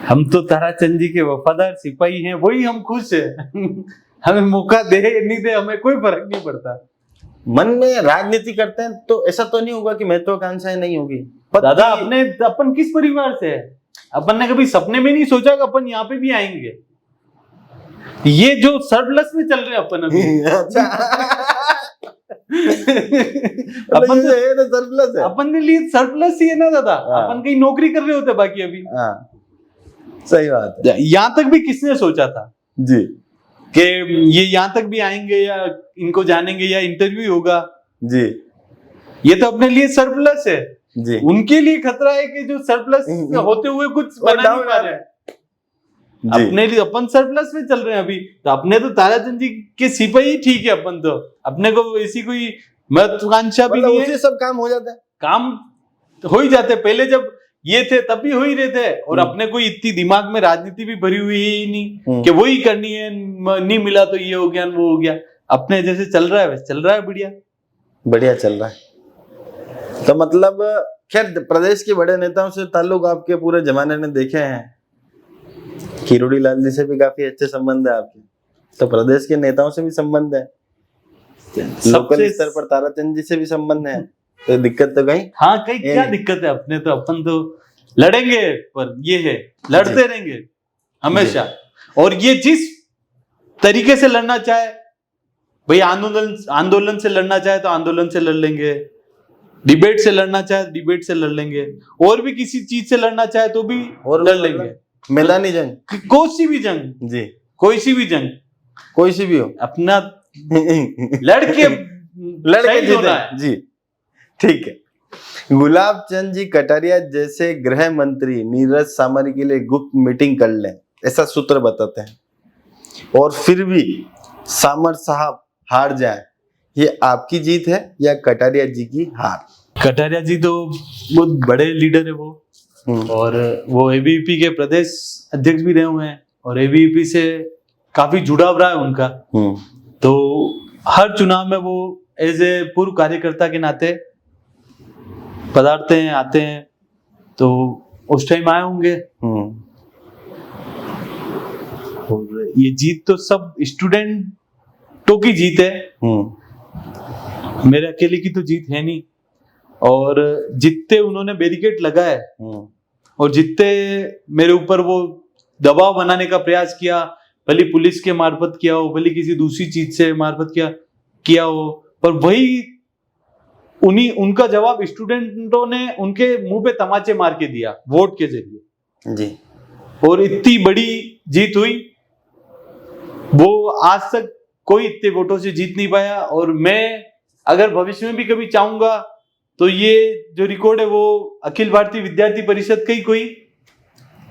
हम तो ताराचंद जी के वफादार सिपाही हैं, वही हम खुश हैं। हमें मौका दे नहीं दे हमें कोई फर्क नहीं पड़ता। मन में राजनीति करते हैं तो ऐसा तो नहीं होगा कि महत्वाकांक्षाएं नहीं होगी? दादा, अपन किस परिवार से है? अपन ने कभी सपने में नहीं सोचा कि अपन यहाँ पे भी आएंगे। ये जो सरप्लस में चल रहे हैं अपन अभी। अच्छा। अपन तो सरप्लस है, अपन ने लिए सरप्लस ही है ना दादा। अपन कहीं नौकरी कर रहे होते बाकी अभी। सही बात है। यहाँ तक भी किसने सोचा था जी कि ये यहाँ तक भी आएंगे या इनको जानेंगे या इंटरव्यू होगा जी? ये तो अपने लिए सरप्लस है जी। उनके लिए खतरा है कि जो सरप्लस होते हुए कुछ बना नहीं पा रहे हैं। अपने लिए अपन सरप्लस में चल रहे हैं अभी, तो अपने तो ताराचंद जी के सिपाही ठीक है, अपन तो अपने को ऐसी कोई महत्वाकांक्षा भी नहीं है, सब काम हो जाता है, काम हो ही जाते। पहले जब ये थे तब भी हो ही रहे थे, और अपने कोई इतनी दिमाग में राजनीति भी भरी हुई है ही नहीं कि वही करनी है, नहीं मिला तो ये हो गया वो हो गया। अपने जैसे चल रहा है वैसे चल रहा है, बढ़िया चल रहा है। तो मतलब खैर प्रदेश के बड़े नेताओं से ताल्लुक आपके पूरे जमाने ने देखे हैं, किरोड़ी लाल जी से भी काफी अच्छे संबंध है आपके, तो प्रदेश के नेताओं से भी संबंध है, लोकल स्तर पर ताराचंद जी से भी संबंध है, तो दिक्कत तो कहीं कहीं क्या दिक्कत है? अपने तो अपन तो लड़ेंगे, पर ये है लड़ते रहेंगे हमेशा। और ये जिस तरीके से लड़ना चाहे भाई, आंदोलन से लड़ना चाहे तो आंदोलन से लड़ लेंगे, डिबेट से लड़ना चाहे डिबेट से लड़ लेंगे, और भी किसी चीज से लड़ना चाहे तो भी लड़ लेंगे, मैदानी जंग, कोई सी भी जंग जी, कोई सी भी जंग, कोई सी भी हो, अपना लड़के जीतना है जी। ठीक है। गुलाब चंद जी कटारिया जैसे गृह मंत्री नीरज सामरी के लिए गुप्त मीटिंग कर लें, ऐसा सूत्र बताते हैं, और फिर भी सामर साहब हार जाए, ये आपकी जीत है या कटारिया जी की हार? कटारिया जी तो बहुत बड़े लीडर है वो, और वो एबीवीपी के प्रदेश अध्यक्ष भी रहे हुए हैं, और एबीवीपी से काफी जुड़ाव रहा है उनका, तो हर चुनाव में वो एज ए पूर्व कार्यकर्ता के नाते पधारते हैं, आते हैं, तो उस टाइम आए होंगे। और ये जीत तो सब स्टूडेंटों की जीत है, मेरे अकेले की तो जीत है नहीं। और जितने उन्होंने बैरिकेड लगाए और जितने मेरे ऊपर वो दबाव बनाने का प्रयास किया, भले पुलिस के मार्फत किया हो, भले किसी दूसरी चीज से मार्फत किया हो, पर वही उनका जवाब स्टूडेंटों ने उनके मुंह पे तमाचे मार के दिया वोट के जरिए जी। और इतनी बड़ी जीत हुई, वो आज तक कोई इतने वोटों से जीत नहीं पाया। और मैं अगर भविष्य में भी कभी चाहूंगा तो ये जो रिकॉर्ड है वो अखिल भारतीय विद्यार्थी परिषद का ही कोई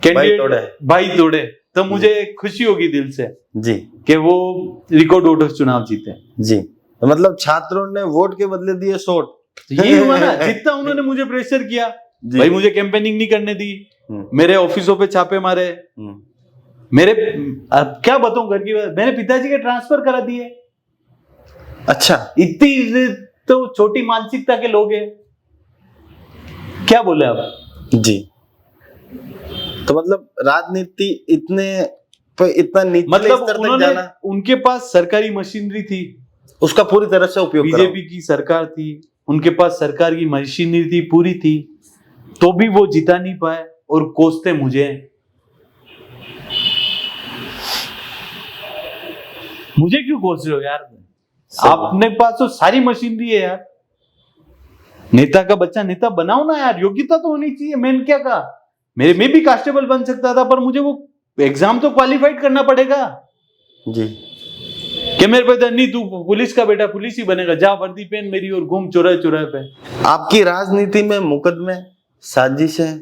कैंडिडेट भाई तोड़े, तो मुझे खुशी होगी दिल से जी कि वो रिकॉर्ड वोटों से चुनाव जीते जी। तो मतलब छात्रों ने वोट के बदले दिए सोट, ये हुआ ना, जितना उन्होंने मुझे प्रेशर किया, भाई मुझे कैंपेनिंग नहीं करने दी, मेरे ऑफिसों पे छापे मारे, मेरे अब क्या बताऊं घर की बात, मैंने पिताजी के ट्रांसफर करा दिए। अच्छा, इतनी तो छोटी मानसिकता के लोग हैं, क्या बोले आप जी। तो मतलब राजनीति इतना नीचे मतलब स्तर तक जाना, उनके पास सरकारी मशीनरी थी, उसका पूरी तरह से उपयोग, बीजेपी की सरकार थी, उनके पास सरकार की मशीनरी थी, पूरी थी, तो भी वो जिता नहीं पाए और कोसते मुझे क्यों कोस रहे हो यार? आपने पास तो सारी मशीनरी है यार, नेता का बच्चा नेता बनाओ ना यार, योग्यता तो होनी चाहिए। मैंने क्या कहा, मैं भी कांस्टेबल बन सकता था, पर मुझे वो एग्जाम तो क्वालिफाइड करना पड़ेगा जी। कि मेरे पे नहीं, तू पुलिस का बेटा पुलिस ही बनेगा, जा वर्दी पहन मेरी और घूम चौराहे पे। आपकी राजनीति में मुकदमे, साजिशें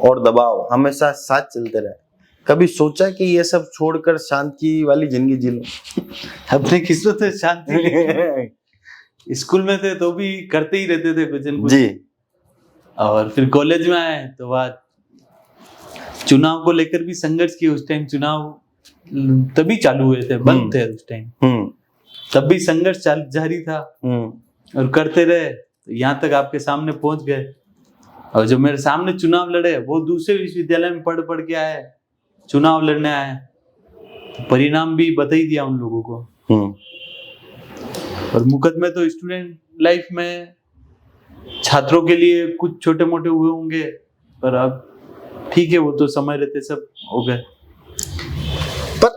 और दबाव हमेशा साथ चलते रहे, कभी सोचा कि ये सब छोड़कर शांति वाली जिंदगी जी लो? अपने किस्मत में शांति स्कूल में थे तो भी करते ही रहते थे कुछ न कुछ जी। और फिर कॉलेज में आए तो बात चुनाव को लेकर भी संघर्ष किया। उस टाइम चुनाव तभी चालू हुए थे, बंद थे उस टाइम, तब भी संघर्ष जारी था और करते रहे, तो यहाँ तक आपके सामने पहुंच गए। और जो मेरे सामने चुनाव लड़े वो दूसरे विश्वविद्यालय में पढ़ के आए, चुनाव लड़ने आए, तो परिणाम भी बता ही दिया उन लोगों को। और मुकदमे तो स्टूडेंट लाइफ में छात्रों के लिए कुछ छोटे मोटे हुए होंगे, पर अब ठीक है, वो तो समय रहते सब हो गए। पर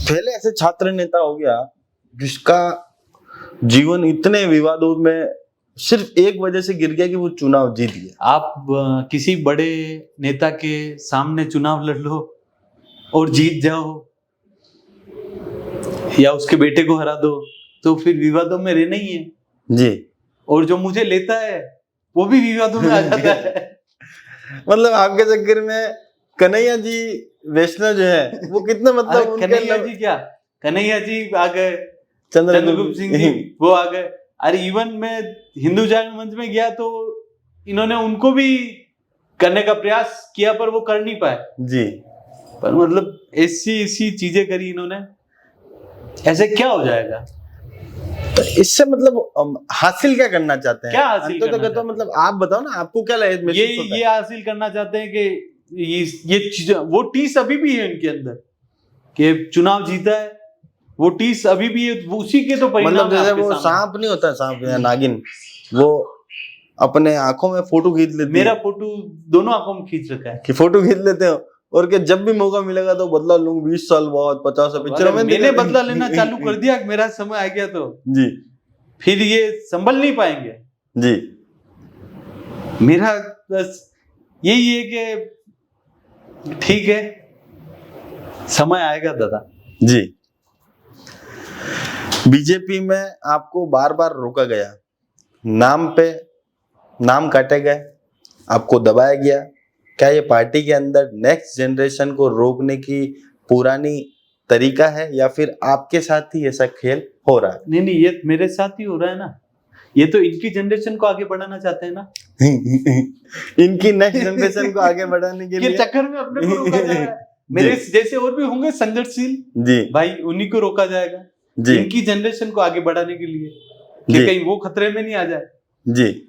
पहले ऐसे छात्र नेता हो गया जिसका जीवन इतने विवादों में सिर्फ एक वजह से गिर गया कि वो चुनाव जीत गया। आप किसी बड़े नेता के सामने चुनाव लड़ लो और जीत जाओ, या उसके बेटे को हरा दो, तो फिर विवादों में रहना ही है जी। और जो मुझे लेता है वो भी विवादों में आ जाता है। मतलब आपके चक्कर में कन्हैया जी वैष्णव जो है वो कितने मतलब कन्हैया जी क्या, कन्हैया जी आ गए, चंद्रगुप्त सिंह जी वो आ गए। अरे इवन मैं हिंदू जागरण मंच में गया तो इन्होंने उनको भी करने का प्रयास किया पर वो कर नहीं पाए जी। पर मतलब ऐसी चीजें करी इन्होंने, ऐसे क्या हो जाएगा? तो इससे मतलब हासिल क्या करना चाहते हैं? क्या हासिल करना तो मतलब आप बताओ ना, आपको क्या लगे? ये हासिल करना चाहते हैं कि ये चीज, वो टीस अभी भी है इनके अंदर कि चुनाव जीता है, वो टीस अभी भी है, उसी के तो परिणाम। मतलब जैसे वो सांप नहीं होता, सांप या नागिन, वो अपने आंखों में फोटो खींच लेते। मेरा फोटो दोनों आंखों में खींच रखा है कि फोटो खींच लेते हो और कि जब भी मौका मिलेगा तो बदला लूंगा, 20 साल बाद 50 साल पिक्चरों में मैंने बदला लेना चालू कर दिया, मेरा समय आ गया तो जी फिर ये संभल नहीं पाएंगे जी। मेरा बस यही है कि ठीक है, समय आएगा दादा जी। बीजेपी में आपको बार बार रोका गया, नाम पे नाम काटे गए, आपको दबाया गया। क्या ये पार्टी के अंदर नेक्स्ट जनरेशन को रोकने की पुरानी तरीका है या फिर आपके साथ ही ऐसा खेल हो रहा है? नहीं, ये मेरे साथ ही हो रहा है ना, ये तो इनकी जनरेशन को आगे बढ़ाना चाहते हैं ना इनकी नेक्स्ट जनरेशन को आगे बढ़ाने के लिए चक्कर में अपने को रोका जा रहा है। मेरे जैसे और भी होंगे संघर्षशील जी भाई, उन्हीं को रोका जाएगा जी, इनकी जनरेशन को आगे बढ़ाने के लिए कि कहीं वो खतरे में नहीं आ जाए जी।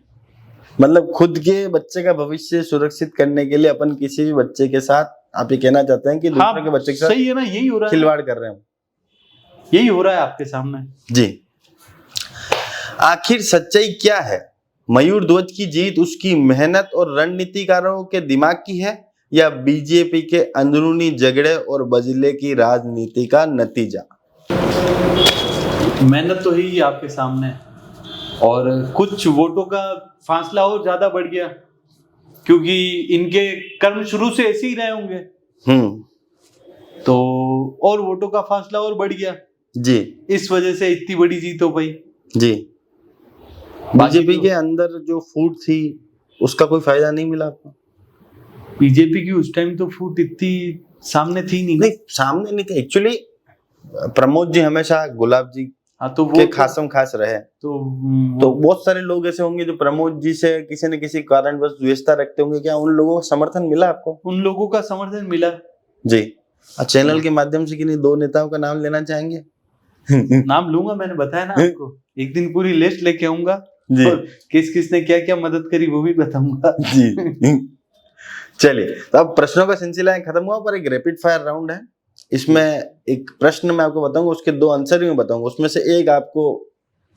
मतलब खुद के बच्चे का भविष्य सुरक्षित करने के लिए अपन किसी भी बच्चे के साथ, आप ये कहना चाहते हैं कि दूसरे के बच्चे के साथ सही है ना, यही हो रहा है, खिलवाड़ कर रहे हैं, यही हो रहा है आपके सामने जी। आखिर सच्चाई क्या है? मयूर ध्वज की जीत उसकी मेहनत और रणनीतिकारों के दिमाग की है या बीजेपी के अंदरूनी झगड़े और बजले की राजनीति का नतीजा? मेहनत तो ही आपके सामने और कुछ वोटों का फासला और ज्यादा बढ़ गया क्योंकि इनके कर्म शुरू से ऐसे ही रहे होंगे तो और वोटों का फासला और बढ़ गया जी, इस वजह से इतनी बड़ी जीत हो पाई जी। बीजेपी के अंदर जो फूट थी उसका कोई फायदा नहीं मिला आपको? बीजेपी की उस टाइम तो फूट इतनी सामने थी नहीं सामने नहीं थी एक्चुअली। प्रमोद जी हमेशा गुलाब जी तो वो के खासम खास रहे तो बहुत सारे लोग ऐसे होंगे जो प्रमोद जी से किसी न किसी कारणवश द्वेषता रखते होंगे। क्या उन लोगों का समर्थन मिला आपको? उन लोगों का समर्थन मिला जी। चैनल के माध्यम से किन्हीं 2 नेताओं का नाम लेना चाहेंगे? नाम लूंगा, मैंने बताया ना आपको, एक दिन पूरी लिस्ट लेके आऊंगा और किस किसने क्या क्या मदद करी वो भी बताऊंगा जी। चलिए, तो अब प्रश्नों का सिलसिला खत्म हुआ पर एक रैपिड फायर राउंड है। इसमें एक प्रश्न मैं आपको बताऊंगा, उसके 2 आंसर भी मैं बताऊंगा, उसमें से एक आपको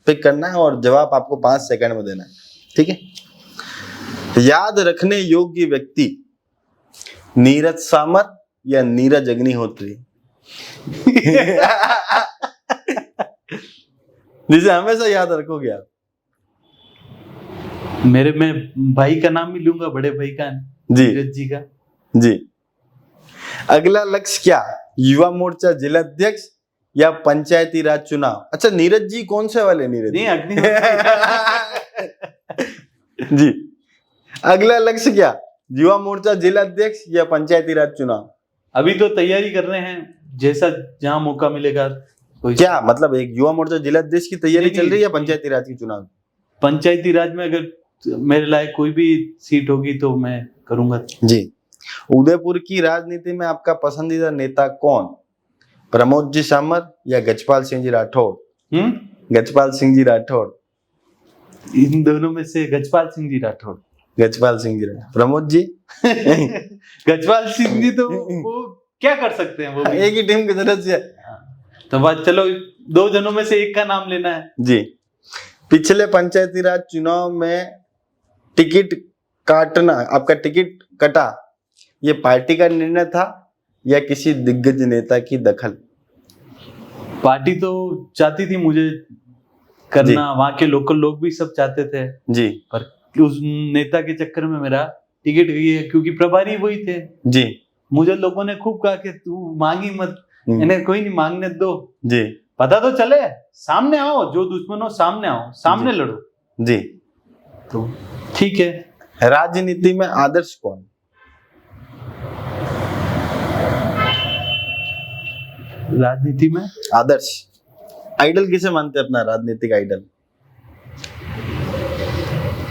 पिक करना है और जवाब आपको 5 सेकंड में देना है, ठीक है? याद रखने योग्य व्यक्ति नीरज सामर या नीरज अग्निहोत्री? जिसे हमेशा याद रखोगे आप। मेरे में भाई का नाम भी लूंगा, बड़े भाई का जी, नीरज जी का जी। अगला लक्ष्य क्या? युवा मोर्चा जिला अध्यक्ष या पंचायती राज चुनाव? अच्छा, नीरज जी कौन से वाले नीरज? नहीं, अग्निहोत्री जी। अगला लक्ष्य क्या? युवा मोर्चा जिला अध्यक्ष या पंचायती राज चुनाव? अभी तो तैयारी कर रहे हैं, जैसा जहां मौका मिलेगा। क्या मतलब एक युवा मोर्चा जिला अध्यक्ष की तैयारी चल रही है या पंचायती राज की चुनाव? पंचायती राज में अगर मेरे लायक कोई भी सीट होगी तो मैं करूंगा जी। उदयपुर की राजनीति में आपका पसंदीदा नेता कौन? प्रमोद जी सामर या गजपाल सिंह जी राठौड़? गजपाल सिंह जी राठौड़। इन दोनों में से गजपाल सिंह जी राठौड़। गजपाल सिंह जी राठौड़। प्रमोद जी? गजपाल सिंह जी तो वो क्या कर सकते हैं, वो भी एक ही टीम के सदस्य है। तो बात चलो 2 जनों में से एक का नाम लेना है जी। पिछले पंचायती राज चुनाव में टिकट काटना, आपका टिकट कटा, ये पार्टी का निर्णय था या किसी दिग्गज नेता की दखल? पार्टी तो चाहती थी मुझे करना, वहां के लोकल लोग भी सब चाहते थे जी, पर उस नेता के चक्कर में मेरा टिकट गई है क्योंकि प्रभारी वही थे जी। मुझे लोगों ने खूब कहा कि तू मांगी मत, इन्हें कोई नहीं मांगने दो जी, पता तो चले, सामने आओ, जो दुश्मन हो सामने आओ, सामने लड़ो जी। तो ठीक है। राजनीति में आदर्श कौन? राजनीति में आदर्श आइडल किसे मानते हैं अपना राजनीतिक आइडल?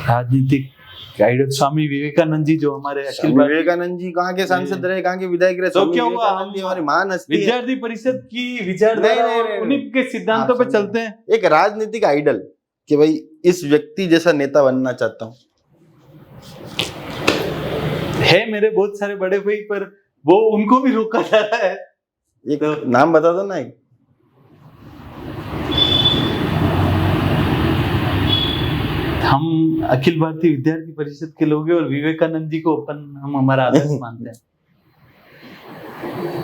राजनीतिक आइडल स्वामी विवेकानंद जी, जो हमारे अखिल भारतीय विवेकानंद जी कहाँ के सांसद रहे, कहाँ के विधायक रहे? तो क्या हुआ, हमारी महान हस्ती विद्यार्थी परिषद की विचारधारा उन्हीं के सिद्धांतों पे चलते हैं। एक राजनीतिक आइडल कि भाई इस व्यक्ति जैसा नेता बनना चाहता हूँ है मेरे बहुत सारे बड़े भाई, पर वो उनको भी रोका जा रहा है। एक तो नाम बता दो ना। एक हम अखिल भारतीय विद्यार्थी परिषद के लोग हैं और विवेकानंद जी को हम हमारा आदर्श मानते हैं।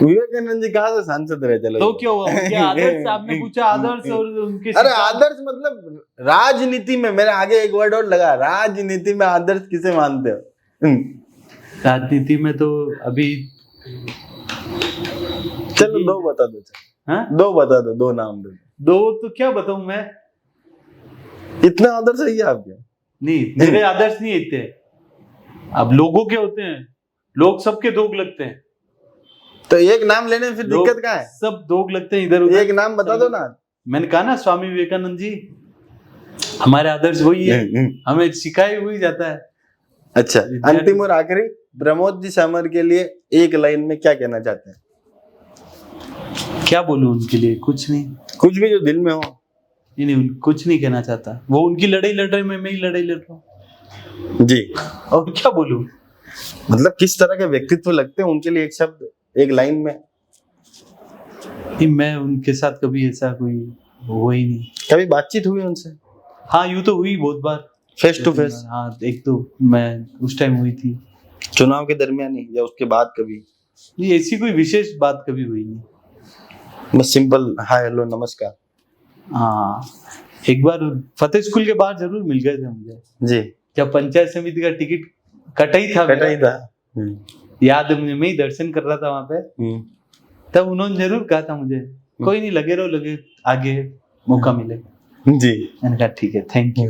विवेकानंद जी कहाँ से सांसद रहे? चलो तो क्या हुआ, उनके आदर्श आपने पूछा, आदर्श और उनके अरे आदर्श मतलब राजनीति में, मेरे आगे एक वर्ड और लगा, राजनीति में आदर्श किसे मानते हो? राजनीति में तो अभी चलो दो बता दो। हाँ? दो बता दो, दो नाम दो। दो तो क्या बताऊं मैं, इतना आदर्श है आपके? नहीं, मेरे आदर्श नहीं इतने। अब लोगों के होते हैं, लोग सबके दोग लगते हैं, तो एक नाम लेने में फिर दिक्कत क्या है? सब दोग लगते हैं इधर उधर। एक नाम बता दो ना। मैंने कहा ना, स्वामी विवेकानंद जी हमारे आदर्श वही है, हमें सिखाया हुई जाता है। अच्छा, अंतिम और आखिरी, प्रमोद जी सामर के लिए एक लाइन में क्या कहना चाहते हैं? क्या बोलूं उनके लिए? कुछ नहीं, कुछ भी जो दिल में हो। नहीं, कुछ नहीं कहना चाहता। वो उनकी लड़ाई लड़ रहे, मैं ही लड़ाई लड़ रहा हूँ जी। और क्या बोलूं? मतलब किस तरह के व्यक्तित्व लगते हैं उनके लिए, एक शब्द, एक लाइन में? नहीं, मैं उनके साथ कभी ऐसा कोई हुआ ही नहीं। कभी बातचीत हुई उनसे? हाँ, यूं तो हुई बहुत बार, फेस टू फेस। हाँ, एक तो मैं उस टाइम हुई थी, चुनाव के दरमियान ही, या उसके बाद कभी? नहीं, ऐसी कोई विशेष बात कभी हुई नहीं, बस सिंपल हाय हेलो नमस्कार। हाँ, एक बार फतेह स्कूल के बाहर जरूर मिल गए थे मुझे जी, जब पंचायत समिति का टिकट कटा ही था। याद है मुझे, मैं ही दर्शन कर रहा था वहां पे, तब उन्होंने जरूर कहा था मुझे, कोई नहीं, लगे रहो, लगे आगे मौका मिले जी। मैंने कहा ठीक है, थैंक यू।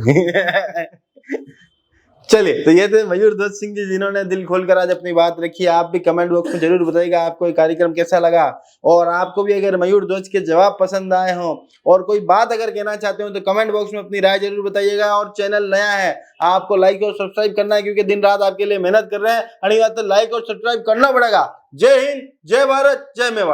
चलिए, तो ये थे मयूर ध्वज सिंह जी, जिन्होंने दिल खोलकर आज अपनी बात रखी। आप भी कमेंट बॉक्स में जरूर बताइएगा आपको ये कार्यक्रम कैसा लगा, और आपको भी अगर मयूर ध्वज के जवाब पसंद आए हों और कोई बात अगर कहना चाहते हो तो कमेंट बॉक्स में अपनी राय जरूर बताइएगा। और चैनल नया है, आपको लाइक और सब्सक्राइब करना है, क्योंकि दिन रात आपके लिए मेहनत कर रहे हैं। अड़ी बात, लाइक और सब्सक्राइब करना पड़ेगा। जय हिंद, जय भारत, जय मेवाड़।